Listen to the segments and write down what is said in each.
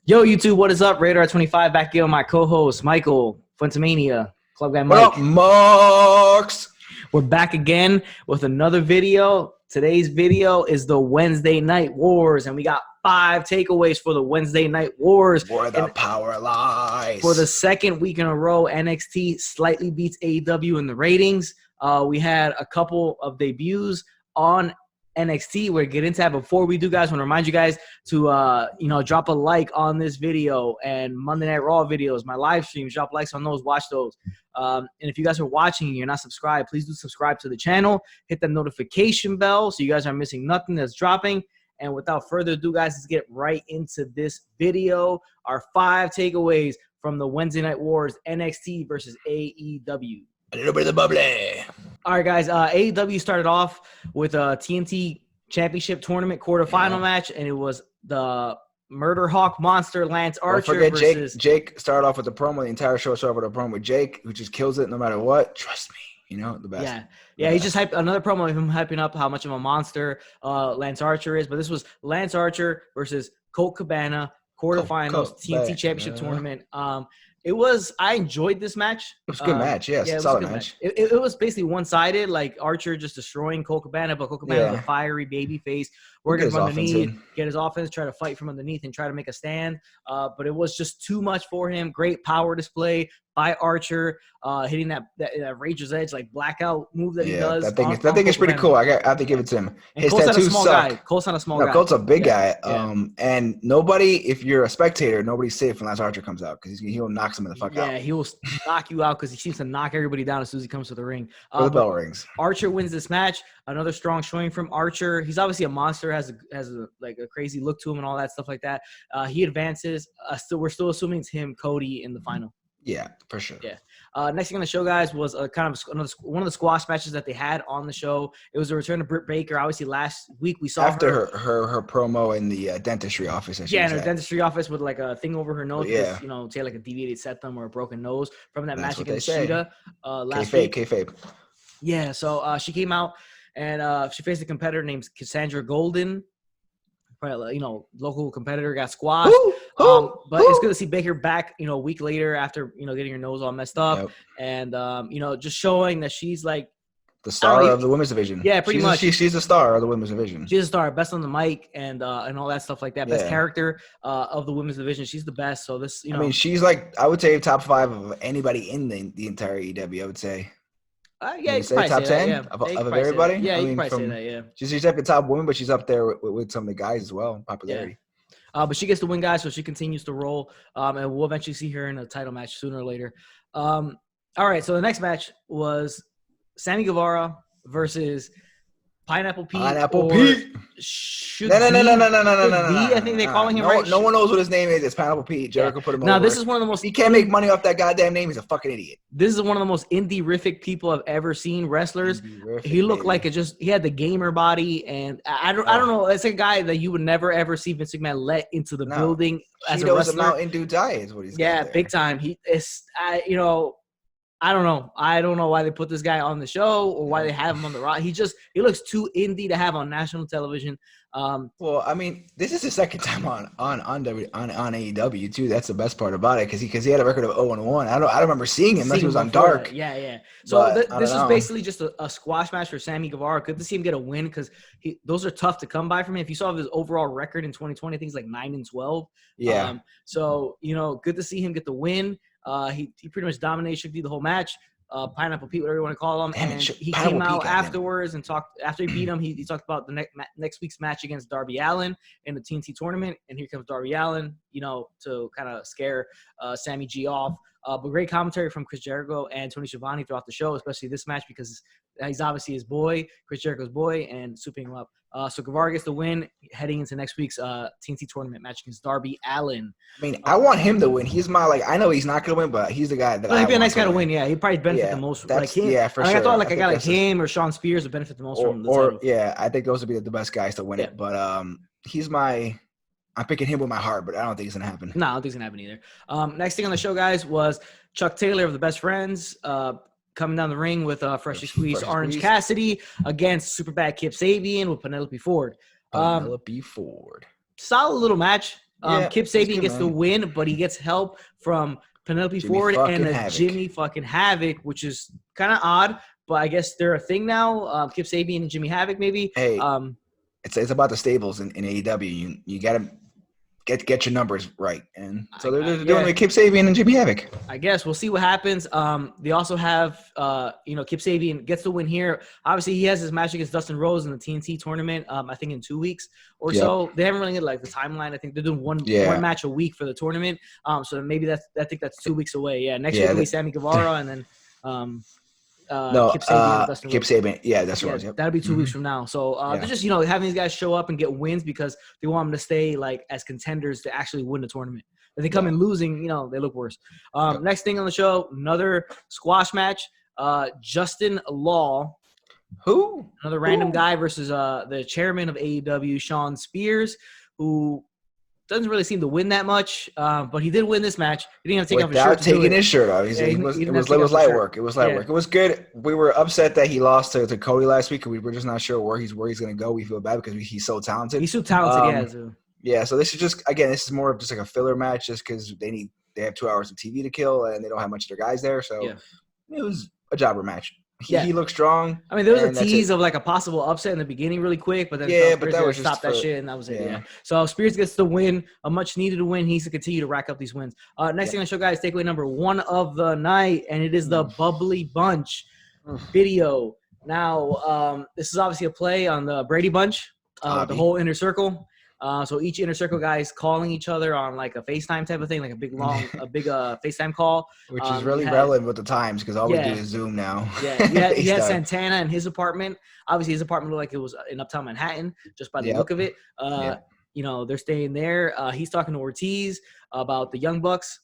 Yo, YouTube, what is up? Radar25 back here with my co-host, Michael Fuentemania, Club Guy What Mike. up, Marks? We're back again with another video. Today's video is the Wednesday Night Wars, and we got 5 takeaways for the Wednesday Night Wars. Where the power lies. For the second week in a row, NXT slightly beats AEW in the ratings. We had a couple of debuts on NXT. We'll get into that. Before we do, guys, I want to remind you guys to drop a like on this video and Monday Night Raw videos, my live streams. Drop likes on those, watch those. And if you guys are watching and you're not subscribed, please do subscribe to the channel. Hit that notification bell so you guys are missing nothing that's dropping. And without further ado, guys, let's get right into this video. Our 5 takeaways from the Wednesday Night Wars, NXT versus AEW. A little bit of the bubbly. All right, guys. AEW started off with a TNT Championship Tournament quarterfinal match, and it was the Murder Hawk Monster Lance Archer Don't forget versus Jake started off with the promo. The entire show started with a promo with Jake, who just kills it no matter what. Trust me, the best. Yeah. He just hyped another promo of him hyping up how much of a monster Lance Archer is. But this was Lance Archer versus Colt Cabana quarterfinals TNT Championship Tournament. I enjoyed this match. It was a good match, yes. Yeah, it was solid a good match. It was basically one-sided, like Archer just destroying Colt Cabana, but Colt Cabana was a fiery baby face, working from underneath, get his offense, try to fight from underneath, and try to make a stand. But it was just too much for him. Great power display by Archer, hitting that Razor's Edge, like blackout move that he does. That thing is pretty cool. I have to give it to him. And Colt's not a small guy. Colt's not a small guy. Colt's a big guy. And nobody, if you're a spectator, nobody's safe when Lance Archer comes out because he'll knock some of the fuck out. Yeah, he will knock you out because he seems to knock everybody down as soon as he comes to the ring. The bell rings. Archer wins this match. Another strong showing from Archer. He's obviously a monster, has a crazy look to him and all that stuff like that. He advances. We're still assuming it's him, Cody, in the final. Yeah, for sure. Yeah. Next thing on the show, guys, was one of the squash matches that they had on the show. It was a return to Britt Baker. Obviously, last week we saw after her promo in the dentistry office. In her dentistry office with like a thing over her nose. Yeah. Because, say like a deviated septum or a broken nose from that match against Shida last week. Kayfabe. Yeah. So she came out and she faced a competitor named Cassandra Golden. Local competitor got squashed. But it's good to see Baker back, a week later after, getting her nose all messed up. Yep. And, just showing that she's like the star of the women's division. Yeah, pretty much. She's the star of the women's division. She's a star, best on the mic and all that stuff like that. Best character of the women's division. She's the best. So this, I mean, she's like, I would say top 5 of anybody in the entire EW, I would say. Yeah, you say top 10 of everybody. Yeah, you can probably say that. Yeah, she's like the top woman, but she's up there with some of the guys as well. Popularity. Yeah. But she gets the win, guys, so she continues to roll, and we'll eventually see her in a title match sooner or later. All right, so the next match was Sammy Guevara versus Pineapple Pete. Pineapple Pete. No. I think they're calling him right. No one knows what his name is. It's Pineapple Pete. Jericho put him over. Now, this is one of the most. He can't make money off that goddamn name. He's a fucking idiot. This is one of the most indie-rific people I've ever seen wrestlers. He looked like he had the gamer body, and I don't know. It's a guy that you would never ever see Vince McMahon let into the building as a wrestler. Mountain Dew diet is what he's got big time. I don't know. I don't know why they put this guy on the show or why they have him on the roster. He looks too indie to have on national television. Well, I mean, this is his second time on AEW too. That's the best part about it because he had a record of 0-1. I don't remember seeing him unless he was on Dark. Yeah. So this is basically just a squash match for Sammy Guevara. Good to see him get a win because those are tough to come by for him. If you saw his overall record in 2020, I think it's like 9-12. Yeah. So good to see him get the win. He pretty much dominated Shakti the whole match. Pineapple Pete, whatever you want to call him. And he came out afterwards and talked. After he beat him, he talked about the next week's match against Darby Allin in the TNT tournament. And here comes Darby Allin, to kind of scare Sammy G off. But great commentary from Chris Jericho and Tony Schiavone throughout the show, especially this match because he's obviously his boy, Chris Jericho's boy, and souping him up. So Guevara gets the win heading into next week's TNT tournament match against Darby Allin. I mean, I want him to win. He's I know he's not going to win, but he's the guy that he'd be a nice guy to win. Yeah, he'd probably benefit the most. For sure. I thought a guy like him or Sean Spears would benefit the most from the title. Yeah, I think those would be the best guys to win it. But I'm picking him with my heart, but I don't think it's going to happen. No, I don't think it's going to happen either. Next thing on the show, guys, was Chuck Taylor of the Best Friends coming down the ring with freshly squeezed Orange Cassidy against Superbad Kip Sabian with Penelope Ford. Penelope Ford. Solid little match. Yeah, Kip he's Sabian good, gets the man. win, but he gets help from Penelope Jimmy Ford fucking and a Havoc. Jimmy fucking Havoc, which is kind of odd, but I guess they're a thing now. Kip Sabian and Jimmy Havoc, maybe. Hey, it's about the stables in AEW. You gotta get your numbers right, and so they're doing it with Kip Sabian and Jimmy Havoc. I guess we'll see what happens. They also have, Kip Sabian gets the win here. Obviously, he has his match against Dustin Rhodes in the TNT tournament. I think in 2 weeks or so. They haven't really like the timeline. I think they're doing one match a week for the tournament. So maybe I think that's 2 weeks away. Yeah, next week will be Sammy Guevara and then Kip Sabian and Dustin Rhodes. Sabian. Yeah, that's right. Yep. That'll be 2 weeks from now. So they're just having these guys show up and get wins because they want them to stay like as contenders to actually win the tournament. If they come in losing, they look worse. Next thing on the show, another squash match. Justin Law, another random guy versus the chairman of AEW, Sean Spears, who doesn't really seem to win that much, but he did win this match. He didn't have to take off his shirt. Without taking his shirt off. It was light work. It was light work. It was good. We were upset that he lost to Cody last week. We were just not sure where he's going to go. We feel bad because he's so talented. He's so talented, Yeah, so this is more of just like a filler match just because they have 2 hours of TV to kill and they don't have much of their guys there. So it was a jobber match. He looked strong. I mean, there was a tease of like a possible upset in the beginning really quick, but then that was stopped that shit and that was it. Yeah. So Spears gets the win, a much needed win. He needs to continue to rack up these wins. Next thing on the show, guys, takeaway number 1 of the night, and it is the Bubbly Bunch video. Now, this is obviously a play on the Brady Bunch, the whole Inner Circle. So each Inner Circle guy is calling each other on like a FaceTime type of thing, like a big FaceTime call. Which is really relevant with the times because all we do is Zoom now. Yeah, he had Santana in his apartment. Obviously, his apartment looked like it was in Uptown Manhattan, just by the look of it. They're staying there. He's talking to Ortiz about the Young Bucks.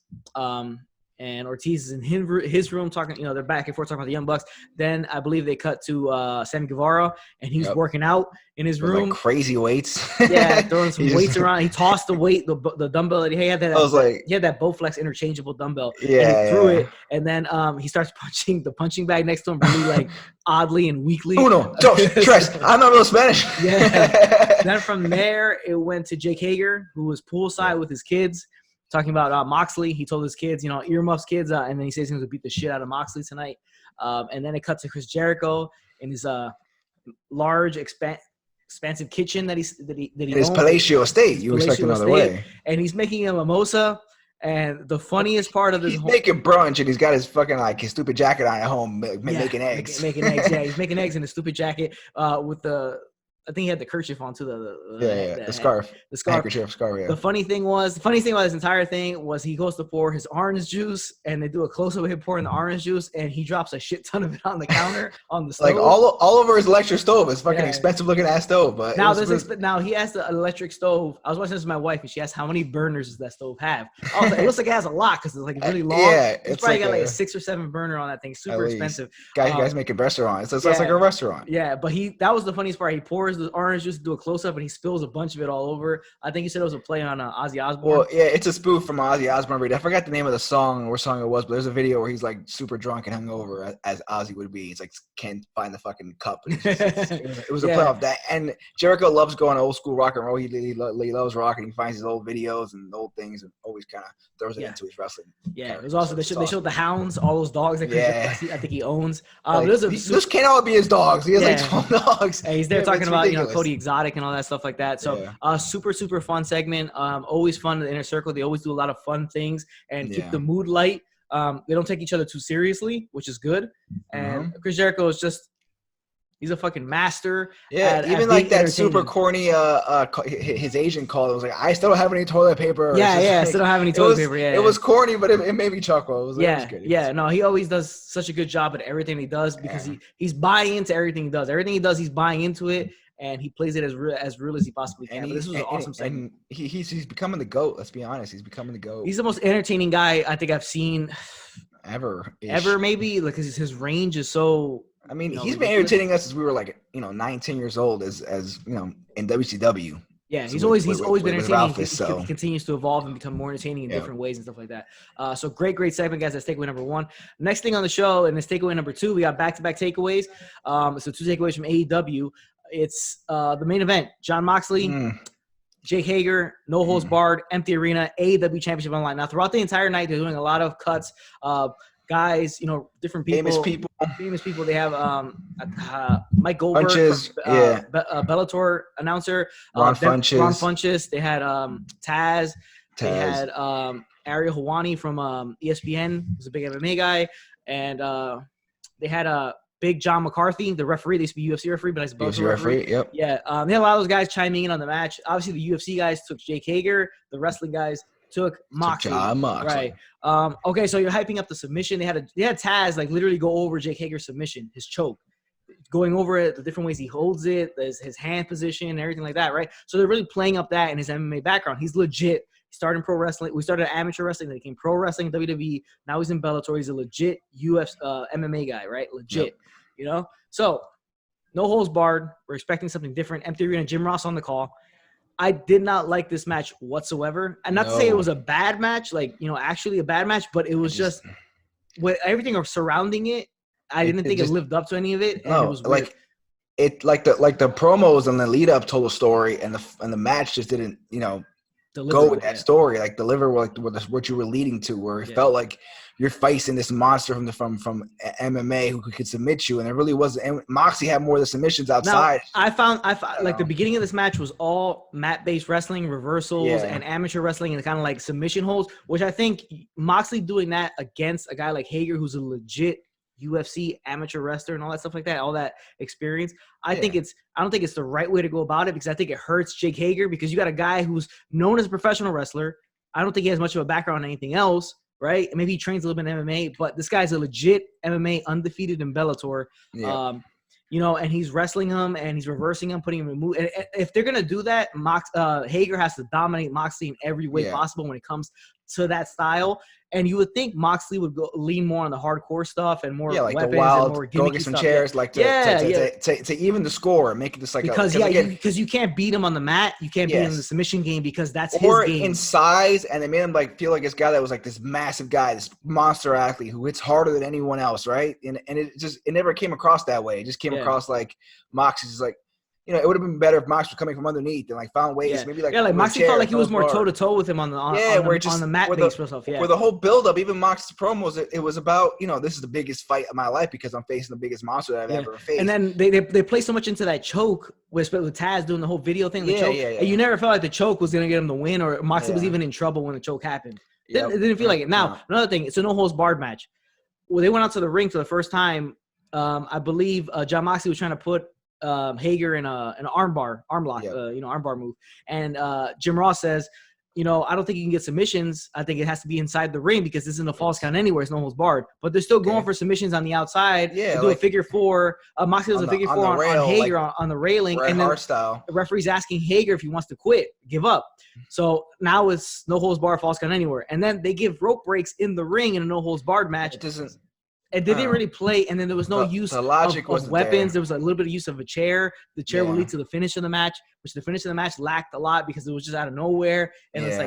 And Ortiz is in his room talking, they're back and forth talking about the Young Bucks. Then I believe they cut to Sammy Guevara, and he's working out in his room. Like crazy weights. Throwing some weights around. He tossed the weight, the dumbbell that he had. He had that Bowflex interchangeable dumbbell. And he threw it, and then he starts punching the punching bag next to him really like oddly and weakly. Uno, dos, tres. I'm not real Spanish. Then from there, it went to Jake Hager, who was poolside with his kids. Talking about Moxley. He told his kids, earmuffs kids, and then he says he's going to beat the shit out of Moxley tonight. And then it cuts to Chris Jericho in his large, expansive kitchen that he his palatial estate. You expect another way. And he's making a mimosa. And the funniest part of this he's making brunch, and he's got his fucking his stupid jacket on at home, making eggs. Making eggs. Yeah, he's making eggs in a stupid jacket with the. I think he had the kerchief on too. The scarf. The scarf. Handkerchief, scarf, yeah. The funniest thing about this entire thing was he goes to pour his orange juice, and they do a close-up of him pouring the orange juice, and he drops a shit ton of it on the counter on the stove. Like all over his electric stove. It's fucking expensive looking ass stove. But now now he has the electric stove. I was watching this with my wife, and she asked how many burners does that stove have. I was like, it looks like it has a lot because it's like really long. Yeah, it's probably got like a 6 or 7 burner on that thing. Super expensive. Guys making restaurants. It sounds like a restaurant. Yeah, but that was the funniest part. He pours the orange juice, do a close-up, and he spills a bunch of it all over. I think he said it was a play on Ozzy Osbourne. Well, yeah, it's a spoof from Ozzy Osbourne. I forgot the name of the song or what song it was, but there's a video where he's like super drunk and hungover as Ozzy would be. He's like can't find the fucking cup. It was a play off that. And Jericho loves going old school rock and roll. He loves rock, and he finds his old videos and old things and always kind of throws it into his wrestling. Yeah, it was also they showed the hounds, all those dogs that I think he owns. This can't all be his dogs. He has like 12 dogs. Hey, he's there talking about Cody Exotic and all that stuff like that. So super fun segment. Always fun in the Inner Circle. They always do a lot of fun things and keep the mood light. They don't take each other too seriously, which is good. And Chris Jericho is he's a fucking master. Yeah, even like that super corny his agent call. It was like, I still don't have any toilet paper. Still don't have any toilet paper. Yeah, it was corny, but it made me chuckle. It was good. No, he always does such a good job at everything he does because he's buying into everything he does. Everything he does, he's buying into it. And he plays it as real as he possibly can. But this was an awesome segment. And he's becoming the GOAT. Let's be honest. He's becoming the GOAT. He's the most entertaining guy I think I've seen ever maybe. Like his range is so. I mean, he's been entertaining us since we were like 9, 10 years old as in WCW. Yeah, he's always been entertaining. He continues to evolve and become more entertaining in different ways and stuff like that. So great segment, guys. That's takeaway number 1. Next thing on the show, and it's takeaway number 2. We got back-to-back takeaways. So 2 takeaways from AEW. It's the main event. Jon Moxley Jake Hager, no holds barred, empty arena, AEW Championship on the line. Now, throughout the entire night, they're doing a lot of cuts. Guys, different people. Famous people. They have Mike Goldberg, Funches, Bellator announcer. Ron Funches. They had Taz. They had Ariel Helwani from ESPN, who's a big MMA guy. And they had Big John McCarthy, the referee. They used to be UFC referee, but I suppose UFC referee. Yep. Yeah. They had a lot of those guys chiming in on the match. Obviously, the UFC guys took Jake Hager. The wrestling guys took Moxley. Right. Okay, so you're hyping up the submission. They had Taz like literally go over Jake Hager's submission, his choke, going over it, the different ways he holds it, his hand position, and everything like that, right? So they're really playing up that in his MMA background. He's legit. He started in pro wrestling. We started amateur wrestling. Then he became pro wrestling, WWE. Now he's in Bellator. He's a legit MMA guy, right? Legit. Yep. So no holds barred. We're expecting something different. Empty arena. Jim Ross on the call. I did not like this match whatsoever. And not to say it was a bad match, actually a bad match, but it was just with everything surrounding it. I didn't think it lived up to any of it. And it was weird. The promos and the lead up told a story, and the match just didn't, go with that story, deliver what you were leading to, where it felt like you're facing this monster from MMA who could submit you, and it really wasn't. And Moxley had more of the submissions outside. Now, I found the beginning of this match was all mat-based wrestling, reversals, and amateur wrestling, and kind of like submission holds, which I think Moxley doing that against a guy like Hager, who's a legit UFC amateur wrestler and all that stuff like that, all that experience. I don't think it's the right way to go about it, because I think it hurts Jake Hager, because you got a guy who's known as a professional wrestler. I don't think he has much of a background in anything else, right? Maybe he trains a little bit in MMA, but this guy's a legit MMA, undefeated in Bellator. Yeah. And he's wrestling him and he's reversing him, putting him in move. And if they're gonna do that, Hager has to dominate Moxley in every way possible when it comes to that style. And you would think Moxley would lean more on the hardcore stuff and more weapons, the wild, and more go get some stuff. chairs, to even the score, make it just like because you can't beat him on the mat, you can't beat him in the submission game, because that's his game. Or in size, and they made him feel like this guy that was this massive guy, this monster athlete who hits harder than anyone else, right? And it never came across that way. It just came across like Moxley's just it would have been better if Mox was coming from underneath and found ways, maybe Moxley felt like he was more toe to toe with him on the mat based stuff. Yeah, where the whole build up, even Mox's promos, it was about this is the biggest fight of my life because I'm facing the biggest monster that I've ever faced. And then they play so much into that choke with Taz doing the whole video thing. And you never felt like the choke was gonna get him the win, or Moxley was even in trouble when the choke happened. It didn't feel like it. Now another thing, it's a no holds barred match. Well, they went out to the ring for the first time. I believe John Moxley was trying to put Hager in an arm lock, arm bar move. And Jim Ross says, I don't think you can get submissions. I think it has to be inside the ring, because this isn't a false count anywhere. It's no holds barred. But they're still going for submissions on the outside. Yeah, to do a figure four. Moxley does a figure four on Hager on the railing. And then the referee's asking Hager if he wants to quit, give up. So now it's no holds barred, false count anywhere. And then they give rope breaks in the ring in a no holds barred match. It doesn't. And they didn't really play, and then there was no use of weapons. There was a little bit of use of a chair. The chair would lead to the finish of the match, which the finish of the match lacked a lot because it was just out of nowhere. And it's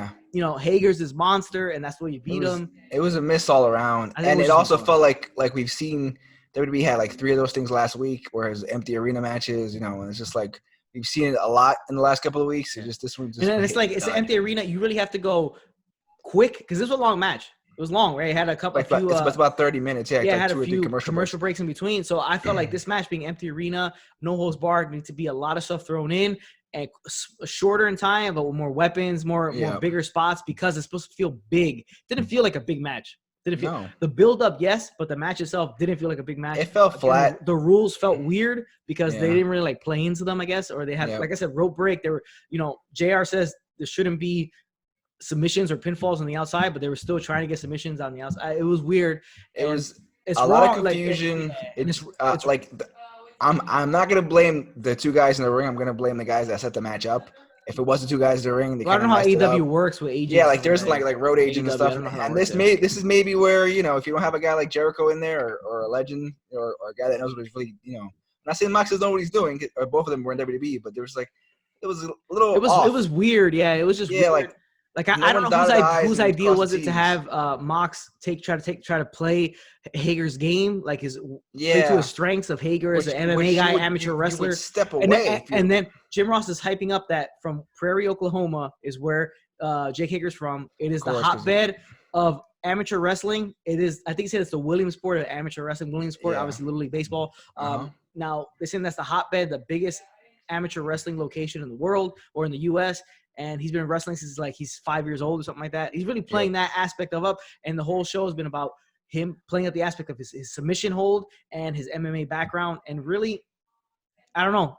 Hager's this monster, and that's the way you beat him. It was a miss all around. And it also felt like we've seen WWE had 3 of those things last week, whereas empty arena matches, and it's just we've seen it a lot in the last couple of weeks. It's just this one. And then it's an empty arena. You really have to go quick, because this was a long match. It was long, right? It had it's about 30 minutes. Yeah, it had a few commercial breaks in between. So I felt like this match being empty arena, no holds barred, need to be a lot of stuff thrown in, and shorter in time, but with more weapons, more bigger spots, because it's supposed to feel big. It didn't feel like a big match. Didn't feel the build up, yes, but the match itself didn't feel like a big match. It felt flat. The rules felt weird because they didn't really play into them, I guess, or they had, like I said, rope break. They were, JR says there shouldn't be submissions or pinfalls on the outside, but they were still trying to get submissions on the outside. It was weird. It's a lot of confusion. I'm not gonna blame the 2 guys in the ring. I'm gonna blame the guys that set the match up. If it wasn't 2 guys in the ring, I don't know how AEW works with agents. Yeah, there's like road agents and stuff. And this is maybe where if you don't have a guy like Jericho in there, or a legend, or a guy that knows what he's really, I'm not saying Mox doesn't know what he's doing, or both of them were in WWE, but there was it was a little. It was weird. Yeah, it was just weird. Like No I don't one know dotted the I's whose and idea crossed was the it to T's. have Mox try to play Hager's game, like play to Yeah. his strengths of Hager as Which an MMA guy, amateur you wrestler. would step And away. then, and then Jim Ross is hyping up that from Prairie, Oklahoma, is where Jake Hager's from. It is the hotbed of amateur wrestling. It is, I think he said it's the Williamsport of amateur wrestling. Williamsport, obviously Little League Baseball. Now they're saying that's the hotbed, the biggest amateur wrestling location in the world or in the U.S. And he's been wrestling since like he's 5 years old or something like that. He's really playing that aspect of up, and the whole show has been about him playing up the aspect of his submission hold and his MMA background, and really, I don't know,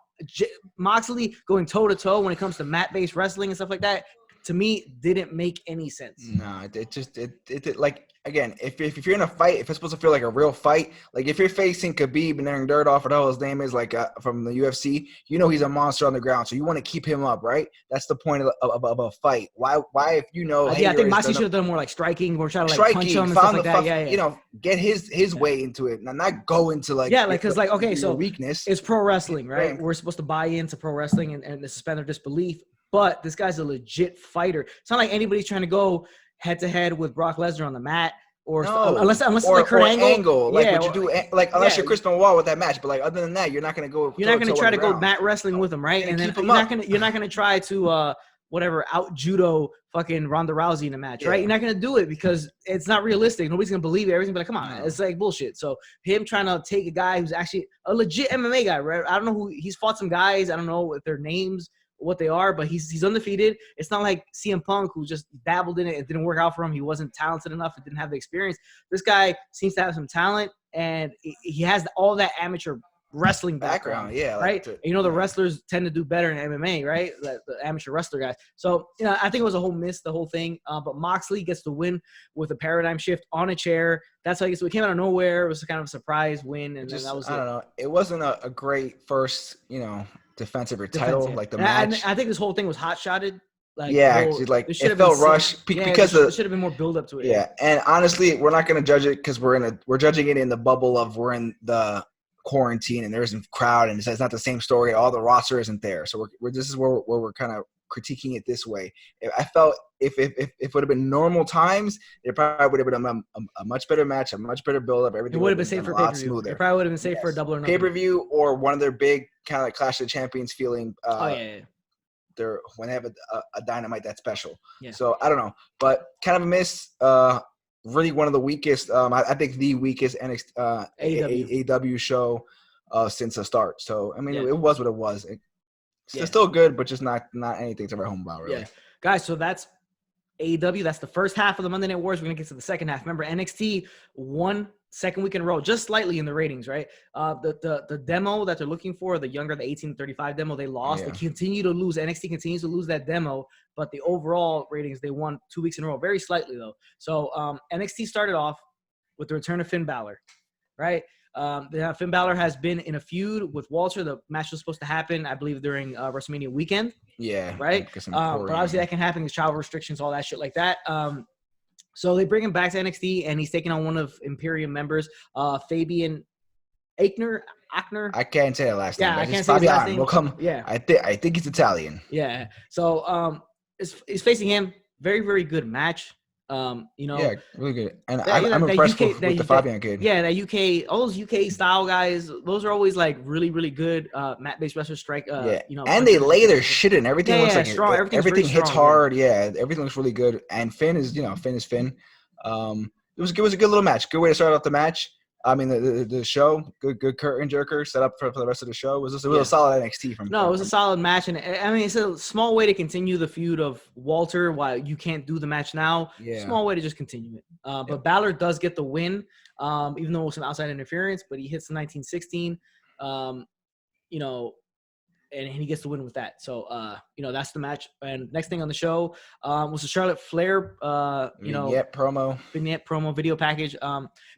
Moxley going toe-to-toe when it comes to mat-based wrestling and stuff like that, to me, didn't make any sense. No, it like, again, if you're in a fight, if it's supposed to feel like a real fight, like if you're facing Khabib and Nurmagomedov, whatever his name is, like from the UFC, you know he's a monster on the ground, so you want to keep him up, right? That's the point of a fight. Why if you know? I think Moxley should have done more like striking, more trying to like punch him and stuff like that. Yeah. You know, get his way into it, not go into like because like okay, so weakness. It's pro wrestling, right? We're supposed to buy into pro wrestling and suspend their disbelief. But this guy's a legit fighter. It's not like anybody's trying to go head to head with Brock Lesnar on the mat, or unless it's like Kurt Angle, like what you do, like unless you're Chris Benoit with that match. But like other than that, you're not going to go. You're not going to try to go mat wrestling with him, right? And then you're not going to try to out judo fucking Ronda Rousey in a match, right? You're not going to do it because it's not realistic. Nobody's going to believe it. Everything's like, come on, it's like bullshit. So him trying to take a guy who's actually a legit MMA guy, right? I don't know who he's fought some guys. I don't know what their names, what they are, but he's undefeated. It's not like CM Punk, who just dabbled in it. It didn't work out for him. He wasn't talented enough. It didn't have the experience. This guy seems to have some talent, and he has all that amateur wrestling background. Right. Like the wrestlers tend to do better in MMA, right? The amateur wrestler guys. So I think it was a whole miss, the whole thing. But Moxley gets the win with a paradigm shift on a chair. That's how he gets. It came out of nowhere. It was kind of a surprise win, and then that was. I don't know. It wasn't a great first, defensive or title like the match. I think this whole thing was hot shotted. Like, it felt rushed because there should have been more build up to it. Yeah, and honestly, we're not going to judge it because we're judging it in the bubble of we're in the quarantine and there isn't crowd and it's not the same story. All the roster isn't there, so this is where we're kind of critiquing it this way. I felt if it would have been normal times, it probably would have been a much better match, a much better build up. Everything would have been safe for pay-per-view. It probably would have been safe for a double or nothing. Pay-per-view or one of their big kind of like Clash of the Champions feeling. They're when they have a dynamite that's special. Yeah. So I don't know, but kind of a miss. Really one of the weakest. I think the weakest NXT AEW show since the start. So I mean, it was what it was. It's still good, but just not anything to write home about, really. Yeah. Guys, so that's AEW. That's the first half of the Monday Night Wars. We're going to get to the second half. Remember, NXT won second week in a row, just slightly in the ratings, right? The demo that they're looking for, the 18 to 35 demo, they lost. They continue to lose. NXT continues to lose that demo, but the overall ratings, they won 2 weeks in a row, very slightly, though. So NXT started off with the return of Finn Balor, right? Finn Balor has been in a feud with Walter. The match was supposed to happen, I believe, during WrestleMania weekend. Yeah. Right? But obviously that can happen with travel restrictions, all that shit like that. So they bring him back to NXT, and he's taking on one of Imperium members, Fabian Aichner. I can't say that last name. Yeah, I can't say his last name. We'll come. Yeah. I think he's Italian. Yeah. So he's facing him. Very, very good match. Yeah, really good. And I'm impressed with the Fabian kid. Yeah, that UK, all those UK style guys, those are always like really, really good mat-based wrestlers. And they lay their shit in. Everything looks like strong. Everything hits hard. Yeah, everything looks really good. And Finn is, Finn is Finn. It was a good little match. Good way to start off the match. I mean, the show, good curtain jerker set up for the rest of the show. It was a solid NXT from. No, it was a solid match, and I mean, it's a small way to continue the feud of Walter while you can't do the match now. Yeah. Small way to just continue it. But Balor does get the win, even though it was some outside interference, but he hits the 1916. And he gets the win with that. So, that's the match. And next thing on the show was the Charlotte Flair, vignette promo video package.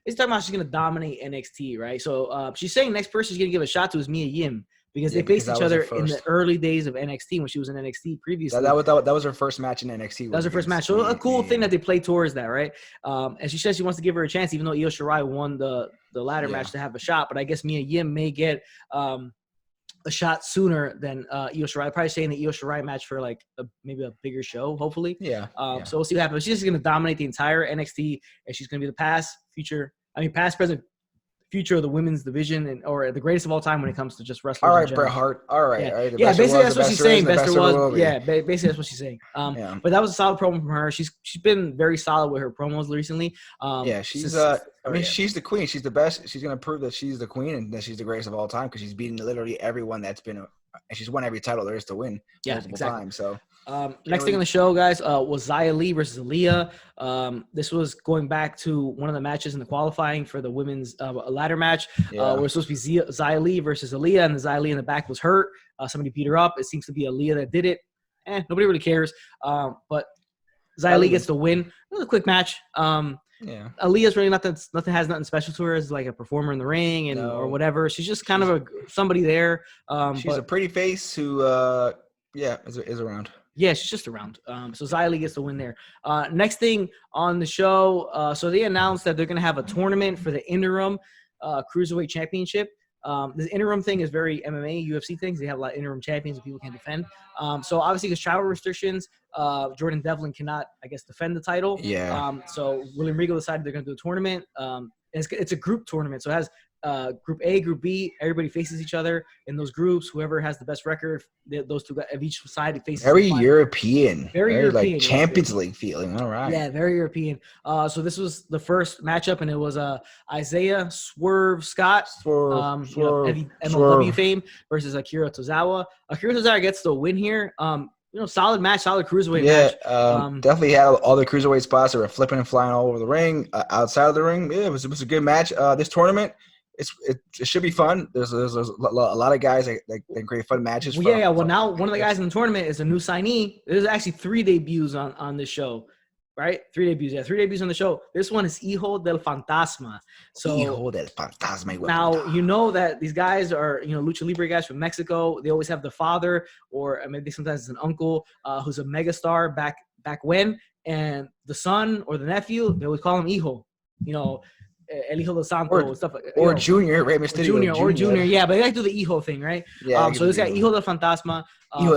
It's talking about she's going to dominate NXT, right? So she's saying next person she's going to give a shot to is Mia Yim because they faced each other in the early days of NXT when she was in NXT previously. That was her first match in NXT. That was her first match. So a cool thing that they play towards that, right? And she says she wants to give her a chance, even though Io Shirai won the ladder match to have a shot. But I guess Mia Yim may get a shot sooner than Io Shirai. Probably saying the Io Shirai match for like maybe a bigger show, hopefully. Yeah. So we'll see what happens. She's just going to dominate the entire NXT, and she's going to be the past, present, future of the women's division, or the greatest of all time when it comes to just wrestling. All right, Bret Hart. All right. Yeah, All right. Yeah, basically that's what she's saying. Best there was. Yeah, basically that's what she's saying. Yeah. But that was a solid promo from her. She's been very solid with her promos recently. Yeah, she's she's the queen. She's the best. She's gonna prove that she's the queen and that she's the greatest of all time because she's beaten literally everyone that's been and she's won every title there is to win multiple times. So next thing on the show, guys, was Xia Li versus Aaliyah. This was going back to one of the matches in the qualifying for the women's ladder match. Where it's supposed to be Xia Li versus Aaliyah, and the Xia Li in the back was hurt. Somebody beat her up. It seems to be Aaliyah that did it. Nobody really cares. But Xia Li gets the win. It was a quick match. Aaliyah's really nothing special to her as like a performer in the ring or whatever. She's just kind of somebody there. She's a pretty face who is around. Yeah, she's just around. So Xia Li gets the win there. Next thing on the show, so they announced that they're going to have a tournament for the interim Cruiserweight Championship. This interim thing is very MMA, UFC things. They have a lot of interim champions that people can defend. So obviously, because travel restrictions, Jordan Devlin cannot, I guess, defend the title. Yeah. So William Regal decided they're going to do a tournament. It's a group tournament, so it has Group A, Group B. Everybody faces each other in those groups. Whoever has the best record, those two of each side faces. Very European. Very European. Like Champions League feeling. All right. Yeah, very European. So this was the first matchup, and it was Isaiah Swerve Scott, MLW fame, versus Akira Tozawa. Akira Tozawa gets the win here. Solid match, solid cruiserweight match. Definitely had all the cruiserweight spots that were flipping and flying all over the ring, outside of the ring. Yeah, it was a good match. This tournament, it should be fun. There's a lot of guys that create fun matches. Well, now one of the guys in the tournament is a new signee. There's actually 3 debuts on this show. Right? 3 debuts. Yeah, 3 debuts on the show. This one is Hijo del Fantasma. So Hijo del Fantasma. Now, you know that these guys are, Lucha Libre guys from Mexico. They always have the father, or maybe sometimes it's an uncle, who's a megastar back when. And the son or the nephew, they always call him Hijo. El Hijo del Santo, stuff like that. Or Junior, Rey Mysterio. Junior. Yeah, but they like to do the Hijo thing, right? Yeah. So this guy, Hijo del Fantasma,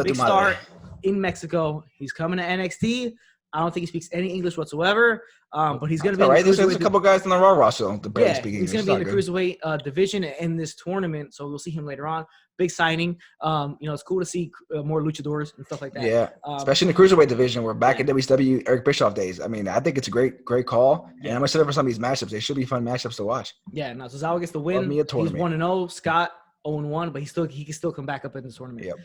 big star in Mexico. He's coming to NXT. I don't think he speaks any English whatsoever, but he's going to be in the There's a couple guys in the Raw roster that barely speak English. He's going to be in the Cruiserweight division in this tournament, so we'll see him later on. Big signing. It's cool to see more luchadors and stuff like that. Yeah, especially in the Cruiserweight division. We're back in WCW Eric Bischoff days. I mean, I think it's a great call. Yeah. And I'm excited for some of these matchups. They should be fun matchups to watch. Yeah, so Tozawa gets the win. He's 1-0. Scott 0-1, but he can still come back up in this tournament. Yep.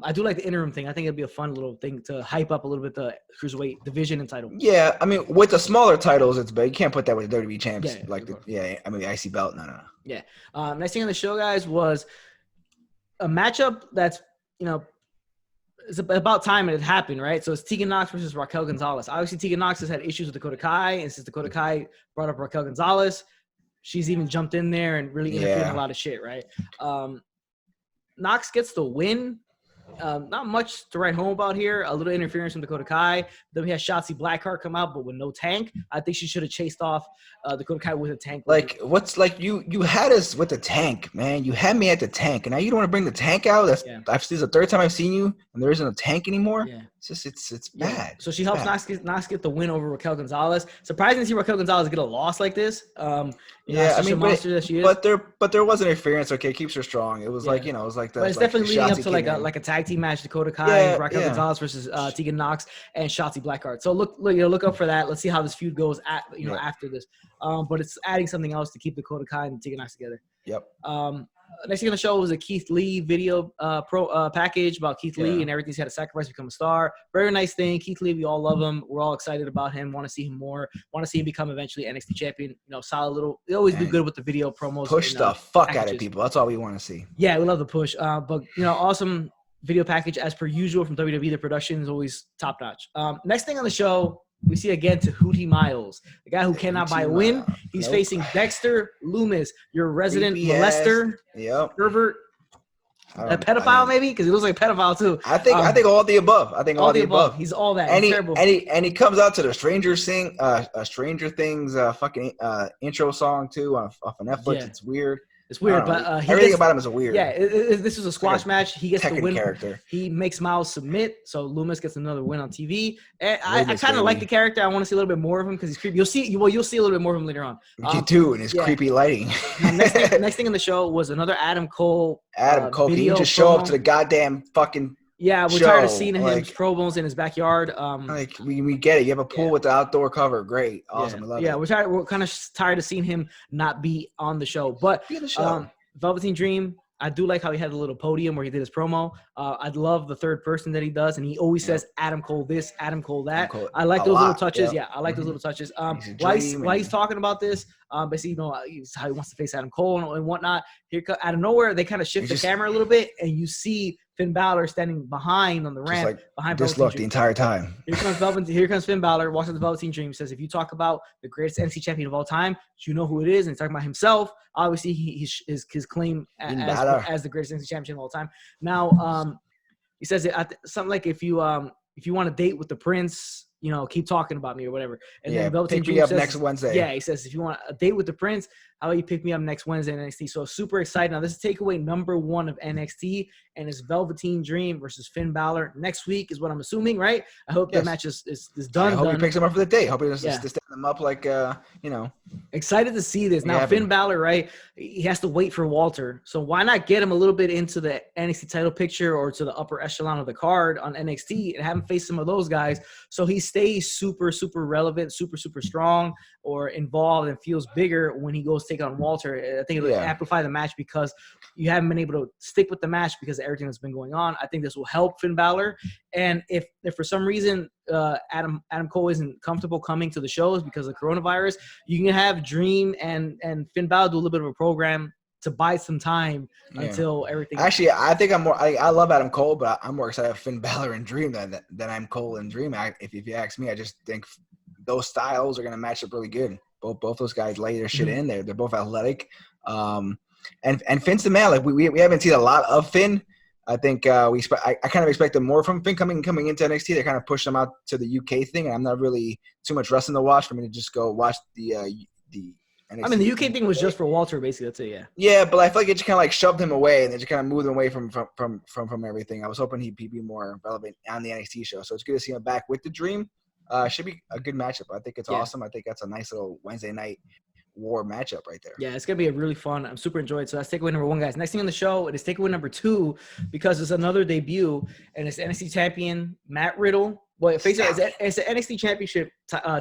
I do like the interim thing. I think it'd be a fun little thing to hype up a little bit the Cruiserweight division and title. Yeah, I mean, with the smaller titles, it's big. You can't put that with the WWE champs. The IC belt. No. Yeah. Next thing on the show, guys, was a matchup that's, it's about time it happened, right? So it's Tegan Nox versus Raquel Gonzalez. Obviously, Tegan Nox has had issues with Dakota Kai, and since Dakota Kai brought up Raquel Gonzalez, she's even jumped in there and really interfered in a lot of shit, right? Nox gets the win. Not much to write home about here. A little interference from Dakota Kai. Then we had Shotzi Blackheart come out, but with no tank. I think she should have chased off Dakota Kai with a tank. You had us with the tank, man. You had me at the tank, and now you don't want to bring the tank out. This is the 3rd time I've seen you, and there isn't a tank anymore. Yeah. It's bad. So she helps Nox get the win over Raquel Gonzalez. Surprising to see Raquel Gonzalez get a loss like this. Monster that she is. But there was interference. Okay, keeps her strong. It was it was like the. But it's definitely leading up to like a tag team match: Dakota Kai, Raquel Gonzalez versus Tegan Nox and Shotzi Blackheart. So look up for that. Let's see how this feud goes after this. But it's adding something else to keep Dakota Kai and Tegan Nox together. Yep. Next thing on the show was a Keith Lee video package about Keith Lee and everything. He's had to sacrifice to become a star. Very nice thing. Keith Lee, we all love him. We're all excited about him. Want to see him more. Want to see him become eventually NXT champion. Solid little. They always do good with the video promos. Push the fuck out of people. That's all we want to see. Yeah, we love the push. But awesome video package as per usual from WWE. The production is always top notch. Next thing on the show, we see again Tahuti Miles, the guy who cannot buy a win. He's facing Dexter Loomis, your resident molester, pervert, a pedophile maybe, because he looks like a pedophile too. I think all the above. I think all the above. He's all that. And he comes out to the Stranger Things fucking intro song too off of Netflix. Yeah. It's weird. It's weird, I don't know. but Everything about him is weird. Yeah, this was a squash match. He gets the win. Character. He makes Miles submit, so Loomis gets another win on TV. And I Loomis, kind of like baby. the character. I want to see a little bit more of him because he's creepy. You'll see a little bit more of him later on. You do, and his creepy lighting. Next thing in the show was another Adam Cole. Adam Cole, can you just show up to the goddamn fucking Yeah, we're show. tired of seeing him Like, pro bowls in his backyard. like we get it. You have a pool with the outdoor cover. Great. Awesome. Yeah, I love it. we're kind of tired of seeing him not be on the show. But Be on the show. Velveteen Dream, I do like how he had a little podium where he did his promo. I love the third person that he does, and he always says Adam Cole this, Adam Cole that. I like those little touches. Yeah, I like those little touches. While he's talking about this, basically, how he wants to face Adam Cole and whatnot. Here, out of nowhere, they kind of shift the camera a little bit, and you see Finn Balor standing behind on the ramp, behind this look the entire time. Here comes Finn Balor, walks up the Velveteen Dream, says, if you talk about the greatest NXT champion of all time, you know who it is, and he's talking about himself. Obviously, his claim as the greatest NXT champion of all time. Now, he says something like, if you want to date with the Prince, keep talking about me or whatever. And then Velveteen Dream says, next Wednesday. Yeah, he says, if you want a date with the Prince, how about you pick me up next Wednesday in NXT? So super excited. Now, this is takeaway number 1 of NXT, and it's Velveteen Dream versus Finn Balor. Next week is what I'm assuming, right? I hope that match is done. I hope he picks him up for the day. I hope he doesn't stand him up like, Excited to see this. Now, Finn Balor, right, he has to wait for Walter. So why not get him a little bit into the NXT title picture or to the upper echelon of the card on NXT and have him face some of those guys so he stays super, super relevant, super, super strong or involved and feels bigger when he goes take on Walter. I think it'll amplify the match because you haven't been able to stick with the match because of everything that's been going on. I think this will help Finn Balor. And if for some reason Adam Cole isn't comfortable coming to the shows because of coronavirus, you can have Dream and Finn Balor do a little bit of a program to buy some time until everything. Actually, I think I love Adam Cole, but I'm more excited about Finn Balor and Dream than I'm Cole and Dream. If you ask me, I just think those styles are going to match up really good. Both those guys lay their shit in there. They're both athletic. And Finn's the man. Like we haven't seen a lot of Finn. I think I kind of expected more from Finn coming into NXT. They kind of pushed him out to the UK thing, and I'm not really too much wrestling to watch for me to just go watch the NXT. I mean, the UK thing was just for Walter, basically. That's it, yeah. Yeah, but I feel like it just kind of like shoved him away, and they just kind of moved him away from everything. I was hoping he'd be more relevant on the NXT show, so it's good to see him back with the Dream. Should be a good matchup. I think it's awesome. I think that's a nice little Wednesday night war matchup right there. Yeah, it's gonna be a really fun. I'm super enjoyed. So that's takeaway number 1, guys. Next thing on the show, it is takeaway number 2 because it's another debut, and it's NXT champion Matt Riddle. Well, it's an NXT championship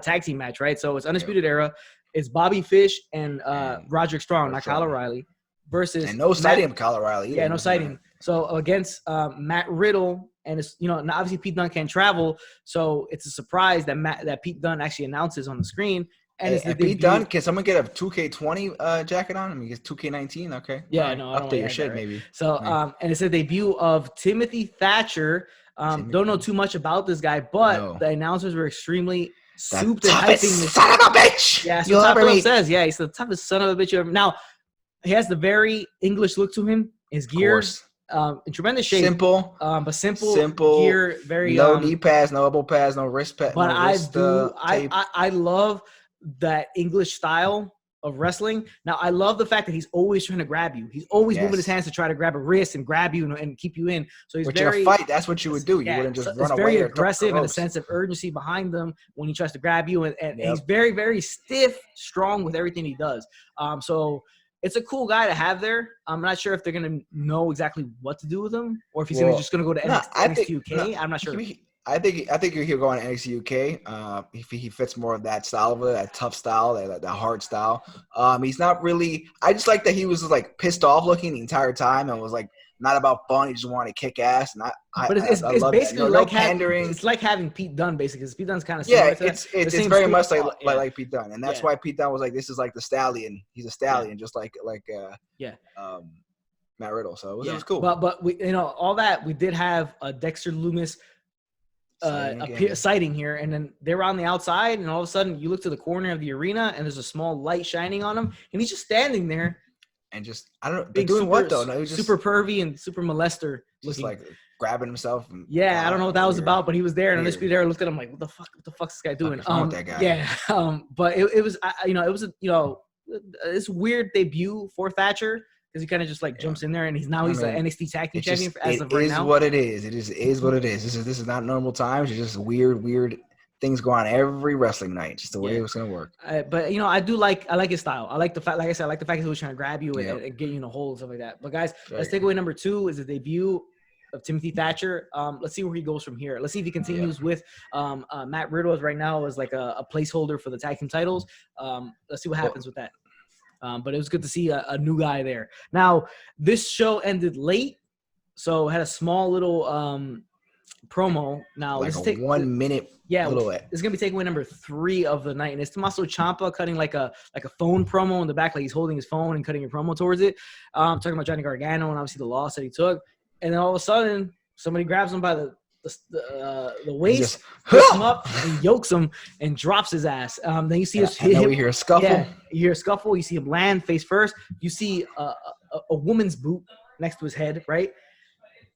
tag team match, right? So it's Undisputed Era. It's Bobby Fish and Roderick Strong, not Kyle O'Reilly, versus and no sighting of Kyle O'Reilly. Yeah, no sighting. So against Matt Riddle, and it's obviously Pete Dunne can't travel, so it's a surprise that Pete Dunne actually announces on the screen. And Pete Dunne, can someone get a 2K20 jacket on? I mean, it's 2K19. Okay. Yeah, no, I don't update your shit, maybe. So, and it's a debut of Timothy Thatcher. Don't know too much about this guy, but the announcers were extremely souped and hyping this. Son of a bitch! Yeah, so Top Rope says, yeah, he's the toughest son of a bitch you ever. Now, he has the very English look to him. His gear, in tremendous shape. Simple. But simple gear, very no knee pads, no elbow pads, no wrist pads. But I love that English style of wrestling. Now, I love the fact that he's always trying to grab you. He's always moving his hands to try to grab a wrist and grab you and keep you in. So he's in a fight, that's what you would do. You wouldn't just run away. Very aggressive and a sense of urgency behind them when he tries to grab you. And he's very, very stiff, strong with everything he does. So it's a cool guy to have there. I'm not sure if they're going to know exactly what to do with him or if he's just going to go to NXT UK. I'm not sure. I think he'll go on NXT UK. He fits more of that style of it, that tough style, that hard style. He's not really. I just like that he was like pissed off looking the entire time and was like not about fun. He just wanted to kick ass. And it's basically like pandering. It's like having Pete Dunne basically. Because Pete Dunne's kind of similar to that. It's very much like Pete Dunne, and that's why Pete Dunne was like, this is like the stallion. He's a stallion, just like Matt Riddle. So it was cool. But we all that we did have a Dexter Lumis sighting here, and then they were on the outside, and all of a sudden you look to the corner of the arena and there's a small light shining on him, and he's just standing there and just I don't know they're doing what though. No, he was just super pervy and super molester just looking. like grabbing himself and, I don't know what that was about, but he was there, and Undisputed Era looked at him like, what the fuck's this guy doing? With that guy? But it was it's weird debut for Thatcher. because he kind of just like jumps in there, and he's the NXT Tag Team Champion as of right now. It is what it is. It is what it is. This is not normal times. It's just weird things go on every wrestling night. Just the way it was gonna work. But I like his style. I like the fact, like I said, I like the fact that he was trying to grab you and get you in a hole and stuff like that. But guys, let's take away number 2 is the debut of Timothy Thatcher. Let's see where he goes from here. Let's see if he continues with Matt Riddle as right now as like a placeholder for the tag team titles. Let's see what happens with that. But it was good to see a new guy there. Now, this show ended late, so had a small little promo. Now, like let's a take 1 minute. Yeah, it's gonna be takeaway number 3 of the night, and it's Tommaso Ciampa cutting like a phone promo in the back, like he's holding his phone and cutting a promo towards it. Talking about Johnny Gargano and obviously the loss that he took, and then all of a sudden somebody grabs him by the waist, picks him up, and yokes him and drops his ass. Then you see we hear a scuffle. Yeah, you hear a scuffle. You see him land face first. You see a woman's boot next to his head, right?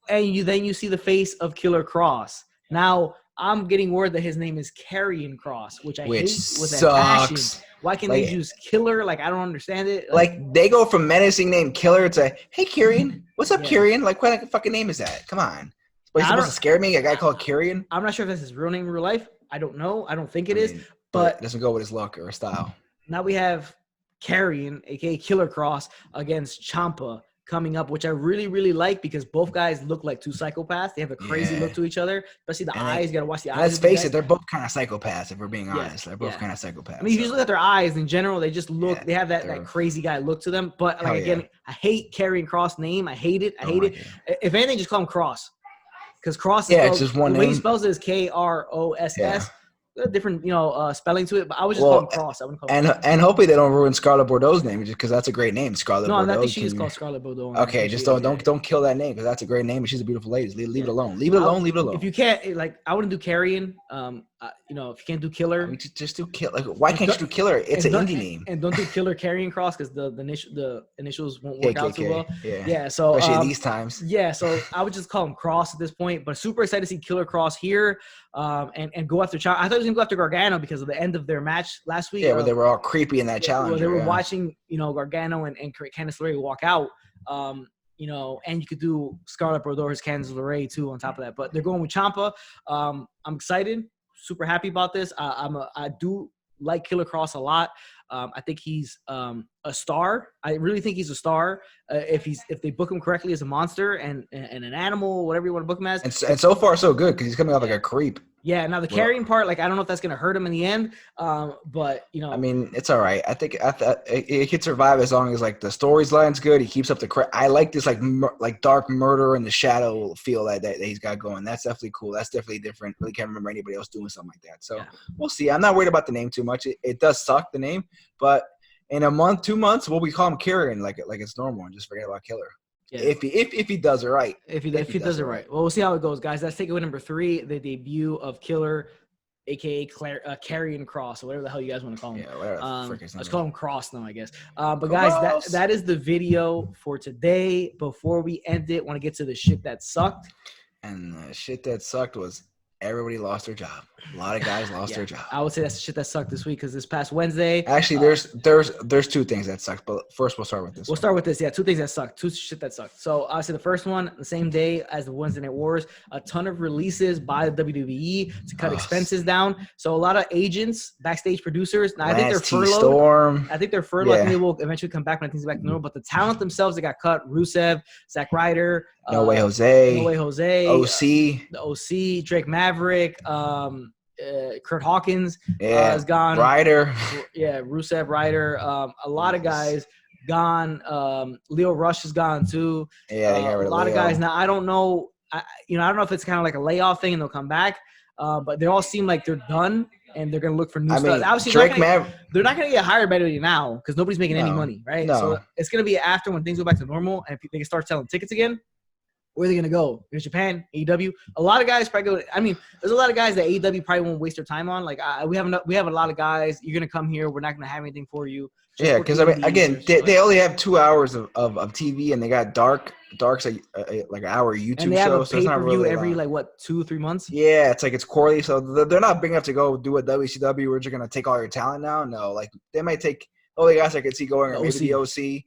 And then you see the face of Killer Kross. Now, I'm getting word that his name is Karrion Kross, which I hate with a passion. Why can't they use Killer? Like, I don't understand it. Like they go from menacing name Killer to, hey, Karrion. What's up, Karrion? Like, what the fucking name is that? Come on. But he's supposed to scare me? A guy called Karrion? I'm not sure if that's his real name in real life. I don't know. I don't think it is. But it doesn't go with his look or style. Now we have Karrion, a.k.a. Killer Kross, against Ciampa coming up, which I really, really like because both guys look like two psychopaths. They have a crazy look to each other, especially the eyes. You got to watch the eyes. Let's face it, they're both kind of psychopaths, if we're being honest. They're both kind of psychopaths. I mean, if you just look at their eyes in general, they just look, they have that crazy guy look to them. But like, again, I hate Karrion Kross name. I hate it. I hate it. If anything, just call him Kross. Because Kross is it's just one the name. way he spells it is Kross. Different, spelling to it, but I was just calling Kross. I wouldn't call him. And hopefully they don't ruin Scarlett Bordeaux's name, just because that's a great name, Scarlett Bordeaux. No, I think she is called Scarlett Bordeaux. Okay, just don't kill that name because that's a great name and she's a beautiful lady. Leave it alone. Leave it alone. Leave it alone. If you can't, like, I wouldn't do Karrion. If you can't do Killer, I mean, just do Killer. Like, why can't you do Killer? It's an indie name. And don't do Killer Karrion Kross because the initials won't work out too well. Yeah. So especially these times. Yeah. So I would just call him Kross at this point. But super excited to see Killer Kross here. And go after Ciampa. I thought he was gonna go after Gargano because of the end of their match last week. Yeah, where they were all creepy in that challenge. Where they were watching, Gargano and Candice LeRae walk out. And you could do Scarlett Bordeaux as Candice LeRae too on top of that. But they're going with Ciampa. I'm excited, super happy about this. I do like Killer Kross a lot. I think he's a star. I really think he's a star. If they book him correctly as a monster and an animal, whatever you want to book him as. And so far so good because he's coming off like a creep. Yeah. Now the carrying part, like I don't know if that's gonna hurt him in the end. But I mean, it's all right. I think it could survive as long as like the storyline's good. He keeps up the. I like this like dark murder in the shadow feel that he's got going. That's definitely cool. That's definitely different. Really can't remember anybody else doing something like that. So we'll see. I'm not worried about the name too much. It does suck the name, but in a month, 2 months, we'll call him Karrion like it's normal and just forget about Killer. Yeah. If he does it right. If he does it right. Well, we'll see how it goes, guys. Let's take away number 3, the debut of Killer, a.k.a. Karrion Kross, or whatever the hell you guys want to call him. Yeah, whatever. Let's call him Kross now, I guess. But guys, that is the video for today. Before we end it, want to get to the shit that sucked. And the shit that sucked was everybody lost their job. A lot of guys lost their job. I would say that's the shit that sucked this week because this past Wednesday. Actually, there's 2 things that sucked, but first we'll start with this. We'll start with this. Yeah, 2 things that sucked. 2 shit that sucked. So obviously the first one, the same day as the Wednesday Night Wars, a ton of releases by the WWE to cut expenses down. So a lot of agents, backstage producers. Now I think they're furloughed. Storm. I think they're furloughed. I think they will eventually come back when things get back to normal. But the talent themselves that got cut: Rusev, Zack Ryder, No Way Jose, OC, the OC, Drake Maverick, Kurt Hawkins is gone. Ryder. Yeah, Rusev, Ryder. A lot of guys gone. Leo Rush is gone too. Yeah, they got rid of a lot Leo. of guys. Now I don't know. I don't know if it's kind of like a layoff thing and they'll come back. But they all seem like they're done and they're gonna look for new stuff. Obviously, they're not gonna get hired by anybody now because nobody's making any money, right? No. So it's gonna be after when things go back to normal and they can start selling tickets again. Where are they going to go? There's Japan, AEW. A lot of guys probably go. I mean, there's a lot of guys that AEW probably won't waste their time on. Like we have a lot of guys. You're going to come here. We're not going to have anything for you. Yeah, because I mean, again, they only have 2 hours of TV, and they got Dark's like an hour YouTube and they have show. A so it's not really every 2-3 months. Yeah, it's like it's quarterly, so they're not big enough to go do a WCW where you're going to take all your talent now. No, like they might take all the guys I could see going, or maybe the OC.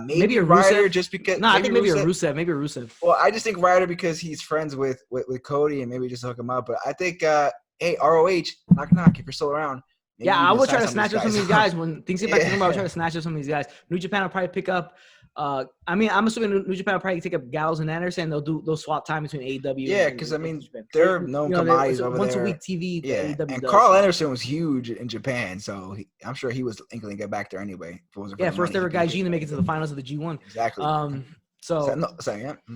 Maybe a Ryder Rusev. just because. No, I think maybe a Rusev. Maybe a Rusev. Well, I just think Ryder because he's friends with Cody and maybe just hook him up. But I think, hey, ROH, knock knock, if you're still around. Yeah, I will try to snatch up some of these guys when things get back to normal. I'll try to snatch up some of these guys. New Japan will probably pick up. I mean, I'm assuming New Japan will probably take up Gallows and Anderson. They'll swap time between AEW. Yeah, because I mean, they're known commodities over once there. Once a week TV. Yeah, AEW and does. Carl Anderson was huge in Japan, so I'm sure he was inkling to get back there anyway. First ever Gaijin to make it to the finals of the G1. Exactly.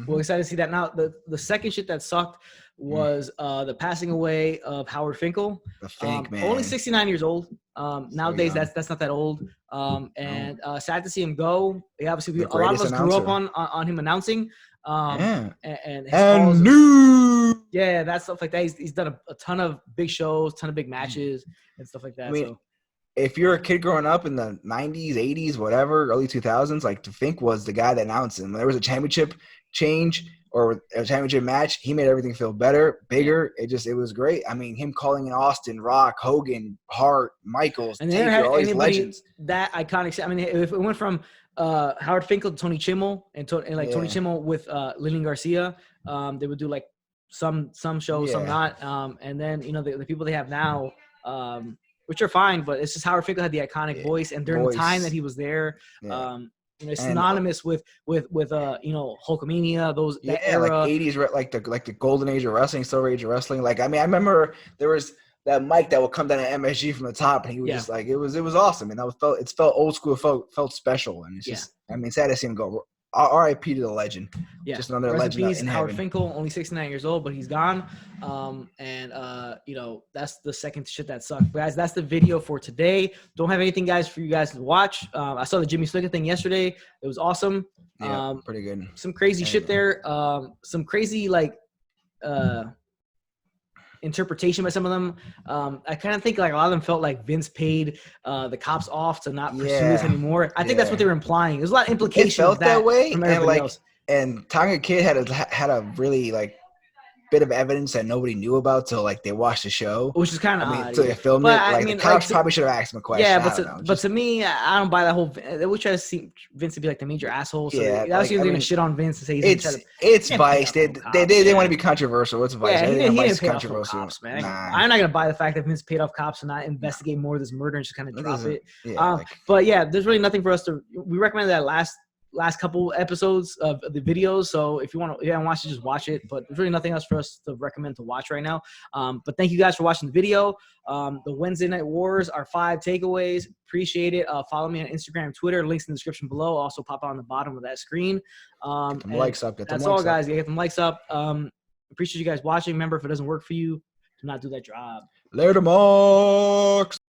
We're excited to see that. Now, the second shit that sucked was the passing away of Howard Finkel. The Fink, man. Only 69 years old. Nowadays, that's not that old. And sad to see him go. Yeah, obviously, a lot of us grew up on him announcing. And that stuff like that. He's done a ton of big shows, ton of big matches, and stuff like that. I mean, if you're a kid growing up in the 90s, 80s, whatever, early 2000s, like Fink was the guy that announced him. When there was a championship change or a championship match, he made everything feel better, bigger. It was great. I mean, him calling in Austin, Rock, Hogan, Hart, Michaels, and Taker, all these legends. That iconic. I mean, if it went from Howard Finkel to Tony Chimmel and Tony Chimmel with Lillian Garcia, they would do like some shows, some not. And then the people they have now. Which are fine, but it's just Howard Finkel had the iconic voice, and during the time that he was there, it's synonymous with Hulkamania, that era, like 80s, like the golden age of wrestling, silver age of wrestling. Like I mean, I remember there was that mic that would come down to MSG from the top, and he was just like it was awesome, and it felt old school, felt special, and it's just I mean, sad to see him go. R.I.P. to the legend. Yeah, just another legend. In Howard heaven. Finkel, only 69 years old, but he's gone. That's the second shit that sucked. But guys, that's the video for today. Don't have anything, guys, for you guys to watch. I saw the Jimmy Snuka thing yesterday. It was awesome. Yeah, pretty good. Some crazy shit there. Some crazy interpretation by some of them. I kind of think like a lot of them felt like Vince paid the cops off to not pursue this anymore. I think that's what they were implying. There's a lot of implication. It felt that way, from and else. And Tonga Kid had a really bit of evidence that nobody knew about till they watched the show, which is kind of odd. Till they filmed it. The cops probably should have asked him a question. Yeah, but to me, I don't buy that whole. They would try to see Vince to be like the major asshole. So that was going to shit on Vince and say it's Vice. They want to be controversial. It's Vice. Yeah, he didn't pay off cops, man. Nah. I'm not going to buy the fact that Vince paid off cops and not investigate more of this murder and just kind of drop it. Yeah, but yeah, there's really nothing for us to. We recommend that last couple episodes of the videos. So if you haven't watched it, just watch it. But there's really nothing else for us to recommend to watch right now. But thank you guys for watching the video. The Wednesday Night Wars are 5 takeaways. Appreciate it. Follow me on Instagram, Twitter. Links in the description below. Also pop on the bottom of that screen. Get them likes up. That's all, guys. Get them likes up. Appreciate you guys watching. Remember, if it doesn't work for you, do not do that job. Later, Marks.